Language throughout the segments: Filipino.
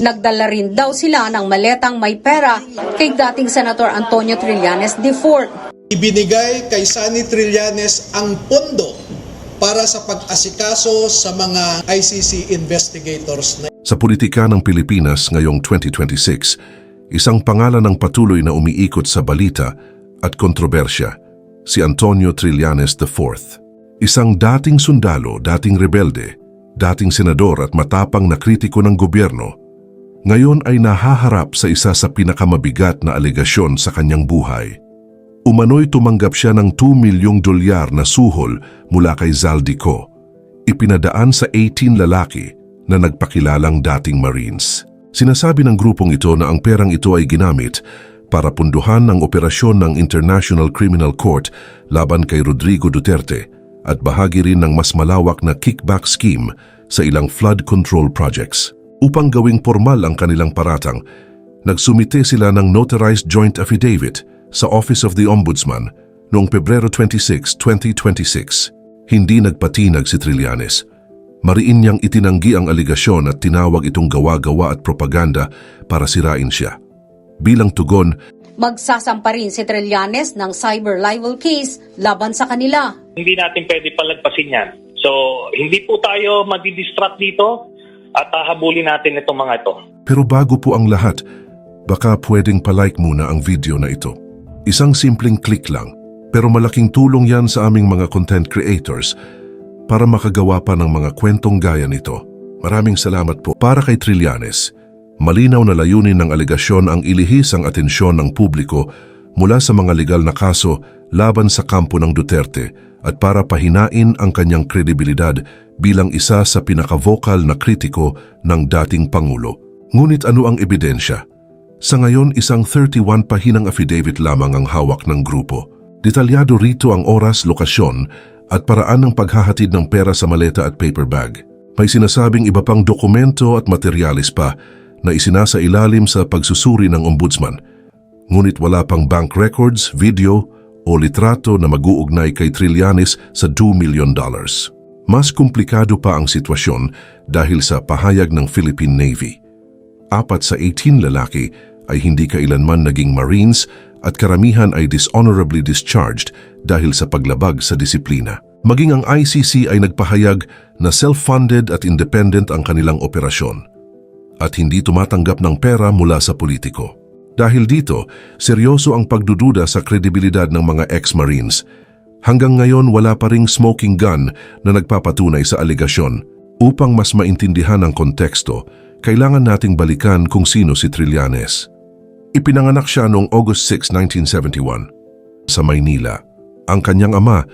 Nagdala rin daw sila ng maletang may pera kay dating Senator Antonio Trillanes IV. Ibinigay kay Sonny Trillanes ang pondo para sa pag-asikaso sa mga ICC investigators. Sa politika ng Pilipinas ngayong 2026, isang pangalan ang patuloy na umiikot sa balita at kontrobersya, si Antonio Trillanes IV. Isang dating sundalo, dating rebelde, dating senador at matapang na kritiko ng gobyerno, ngayon ay nahaharap sa isa sa pinakamabigat na alegasyon sa kanyang buhay. Umano'y tumanggap siya ng $2 milyong na suhol mula kay Zaldico, ipinadaan sa 18 lalaki na nagpakilalang dating Marines. Sinasabi ng grupong ito na ang perang ito ay ginamit para punduhan ang operasyon ng International Criminal Court laban kay Rodrigo Duterte at bahagi rin ng mas malawak na kickback scheme sa ilang flood control projects. Upang gawing formal ang kanilang paratang, nagsumite sila ng notarized joint affidavit sa Office of the Ombudsman noong Pebrero 26, 2026. Hindi nagpatinag si Trillanes. Mariin niyang itinanggi ang aligasyon at tinawag itong gawa-gawa at propaganda para sirain siya. Bilang tugon, magsasampa rin si Trillanes ng cyber libel case laban sa kanila. Hindi natin pwede palagpasin yan. So, hindi po tayo madidistract dito at hahabulin natin itong mga ito. pero bago po ang lahat, baka pwedeng palike muna ang video na ito. Isang simpleng click lang, pero malaking tulong yan sa aming mga content creators para makagawa pa ng mga kwentong gaya nito. Maraming salamat po. Para kay Trillanes, malinaw na layunin ng alegasyon ang ilihis ang atensyon ng publiko mula sa mga legal na kaso laban sa kampo ng Duterte at para pahinain ang kanyang kredibilidad bilang isa sa pinaka-vocal na kritiko ng dating Pangulo. Ngunit ano ang ebidensya? Sa ngayon, isang 31 pahinang affidavit lamang ang hawak ng grupo. Detalyado rito ang oras, lokasyon at paraan ng paghahatid ng pera sa maleta at paper bag. May sinasabing iba pang dokumento at materyales pa na isinasa ilalim sa pagsusuri ng ombudsman. Ngunit wala pang bank records, video o litrato na mag-uugnay kay Trillanes sa $2 million. Mas komplikado pa ang sitwasyon dahil sa pahayag ng Philippine Navy. 4 sa 18 lalaki ay hindi kailanman naging Marines at karamihan ay dishonorably discharged dahil sa paglabag sa disiplina. Maging ang ICC ay nagpahayag na self-funded at independent ang kanilang operasyon at hindi tumatanggap ng pera mula sa politiko. Dahil dito, seryoso ang pagdududa sa kredibilidad ng mga ex-Marines. Hanggang ngayon wala pa ring smoking gun na nagpapatunay sa alegasyon. Upang mas maintindihan ang konteksto, kailangan nating balikan kung sino si Trillanes. Ipinanganak siya noong August 6, 1971 sa Maynila. Ang kanyang ama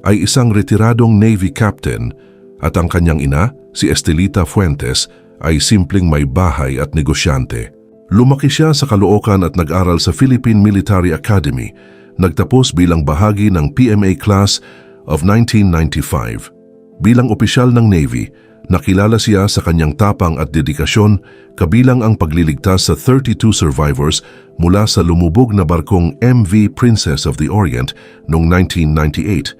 ay isang retiradong Navy captain at ang kanyang ina, si Estelita Fuentes, ay simpleng may bahay at negosyante. Lumaki siya sa Caloocan at nag-aral sa Philippine Military Academy, nagtapos bilang bahagi ng PMA Class of 1995. Bilang opisyal ng Navy, nakilala siya sa kanyang tapang at dedikasyon kabilang ang pagliligtas sa 32 survivors mula sa lumubog na barkong MV Princess of the Orient noong 1998.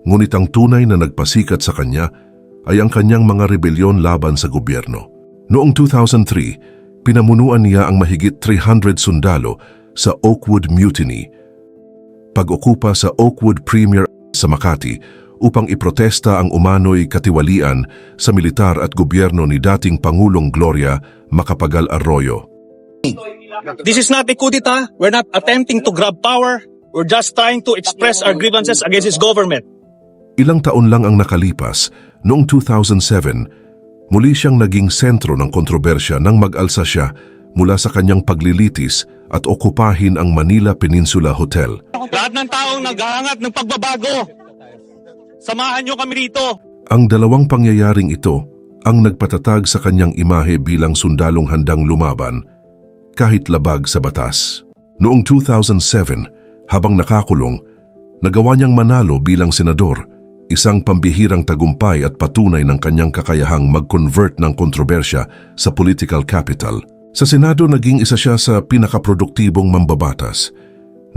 Ngunit ang tunay na nagpasikat sa kanya ay ang kanyang mga rebelyon laban sa gobyerno. Noong 2003, pinamunuan niya ang mahigit 300 sundalo sa Oakwood Mutiny, pag-okupa sa Oakwood Premier sa Makati upang iprotesta ang umano'y katiwalian sa militar at gobyerno ni dating Pangulong Gloria Macapagal Arroyo. This is not a coup d'etat. We're not attempting to grab power. We're just trying to express our grievances against this government. Ilang taon lang ang nakalipas, noong 2007, muli siyang naging sentro ng kontrobersya nang mag-alsa siya mula sa kanyang paglilitis at okupahin ang Manila Peninsula Hotel. Lahat ng taong naghahangad ng pagbabago, samahan niyo kami rito. Ang dalawang pangyayaring ito ang nagpatatag sa kanyang imahe bilang sundalong handang lumaban kahit labag sa batas. Noong 2007, habang nakakulong, nagawa niyang manalo bilang senador, isang pambihirang tagumpay at patunay ng kanyang kakayahang mag-convert ng kontrobersya sa political capital. Sa Senado, naging isa siya sa pinakaproduktibong mambabatas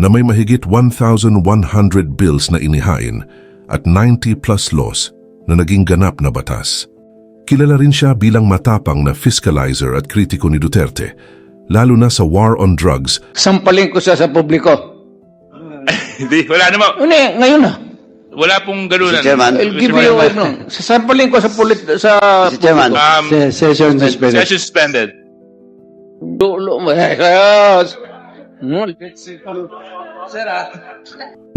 na may mahigit 1,100 bills na inihain at 90 plus laws na naging ganap na batas. Kilala rin siya bilang matapang na fiscalizer at kritiko ni Duterte, lalo na sa war on drugs. Sampalin ko siya sa publiko. Hindi, wala naman. Ngayon na. Wala pong ganunan. Mr. Chairman. I'll give you, sasampalin ko sa Mr. Chairman. Session Session suspended.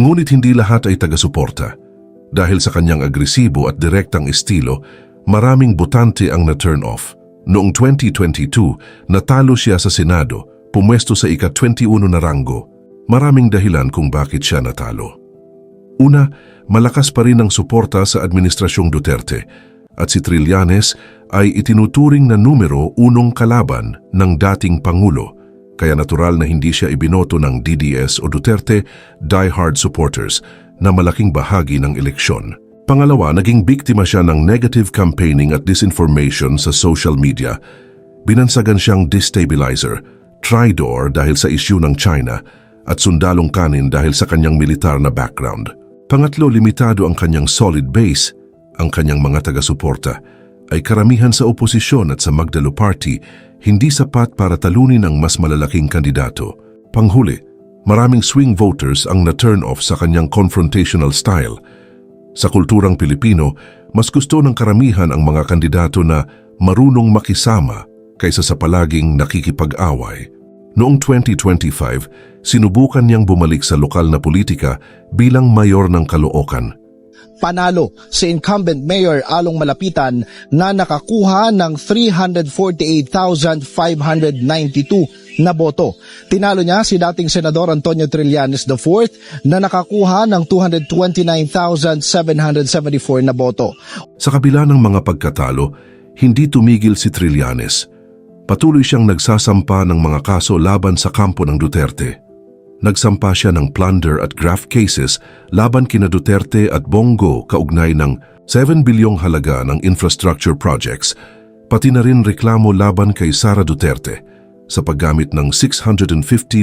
Ngunit hindi lahat ay taga-suporta. Dahil sa kanyang agresibo at direktang estilo, maraming botante ang na-turn off. Noong 2022, natalo siya sa Senado, pumwesto sa ika-21 na ranggo. Maraming dahilan kung bakit siya natalo. Una, malakas pa rin ang suporta sa Administrasyong Duterte at si Trillanes ay itinuturing na numero 1 kalaban ng dating Pangulo, kaya natural na hindi siya ibinoto ng DDS o Duterte diehard supporters na malaking bahagi ng eleksyon. Pangalawa, naging biktima siya ng negative campaigning at disinformation sa social media. Binansagan siyang destabilizer, traitor dahil sa issue ng China at sundalong kanin dahil sa kanyang militar na background. Pangatlo, limitado ang kanyang solid base. Ang kanyang mga taga-suporta ay karamihan sa oposisyon at sa Magdalo Party, hindi sapat para talunin ang mas malalaking kandidato. Panghuli, maraming swing voters ang na-turn off sa kanyang confrontational style. Sa kulturang Pilipino, mas gusto ng karamihan ang mga kandidato na marunong makisama kaysa sa palaging nakikipag-away. Noong 2025, sinubukan niyang bumalik sa lokal na politika bilang mayor ng Caloocan. Panalo si incumbent Mayor Along Malapitan na nakakuha ng 348,592 na boto. Tinalo niya si dating Senador Antonio Trillanes IV na nakakuha ng 229,774 na boto. Sa kabila ng mga pagkatalo, hindi tumigil si Trillanes. Patuloy siyang nagsasampa ng mga kaso laban sa kampo ng Duterte. Nagsampa siya ng plunder at graft cases laban kina Duterte at Bongo kaugnay ng 7 bilyong halaga ng infrastructure projects, pati na rin reklamo laban kay Sara Duterte sa paggamit ng 650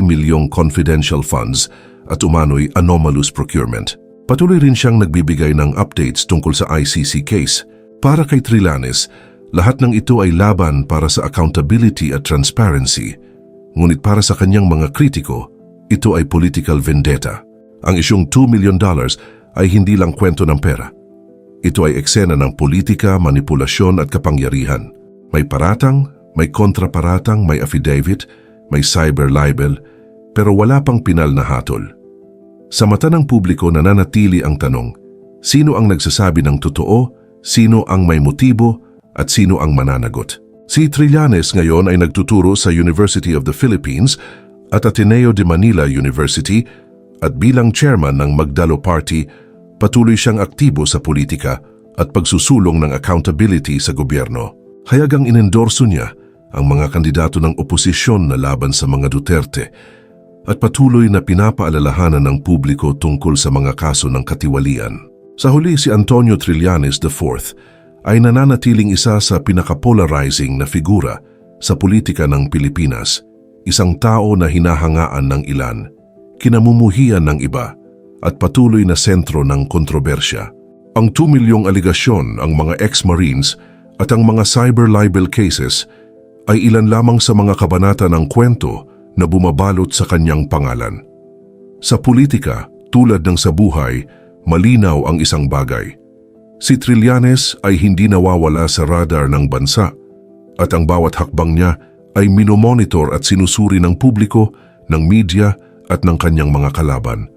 milyong confidential funds at umano'y anomalous procurement. Patuloy rin siyang nagbibigay ng updates tungkol sa ICC case. Para kay Trillanes, lahat ng ito ay laban para sa accountability at transparency. Ngunit para sa kanyang mga kritiko, ito ay political vendetta. Ang isyong $2 million ay hindi lang kwento ng pera. Ito ay eksena ng politika, manipulasyon at kapangyarihan. May paratang, may kontraparatang, may affidavit, may cyber libel, pero wala pang pinal na hatol. Sa mata ng publiko nananatili ang tanong, sino ang nagsasabi ng totoo, sino ang may motibo, at sino ang mananagot? Si Trillanes ngayon ay nagtuturo sa University of the Philippines at Ateneo de Manila University at bilang chairman ng Magdalo Party, patuloy siyang aktibo sa politika at pagsusulong ng accountability sa gobyerno. Hayagang inendorso niya ang mga kandidato ng oposisyon na laban sa mga Duterte at patuloy na pinapaalalahanan ng publiko tungkol sa mga kaso ng katiwalian. Sa huli, si Antonio Trillanes IV ay nananatiling isa sa pinaka-polarizing na figura sa politika ng Pilipinas. Isang tao na hinahangaan ng ilan, kinamumuhian ng iba, at patuloy na sentro ng kontrobersya. Ang 2 milyong aligasyon, ang mga ex-Marines at ang mga cyber libel cases ay ilan lamang sa mga kabanata ng kwento na bumabalot sa kanyang pangalan. Sa politika, tulad ng sa buhay, malinaw ang isang bagay. Si Trillanes ay hindi nawawala sa radar ng bansa at ang bawat hakbang niya ay minomonitor at sinusuri ng publiko, ng media at ng kanyang mga kalaban.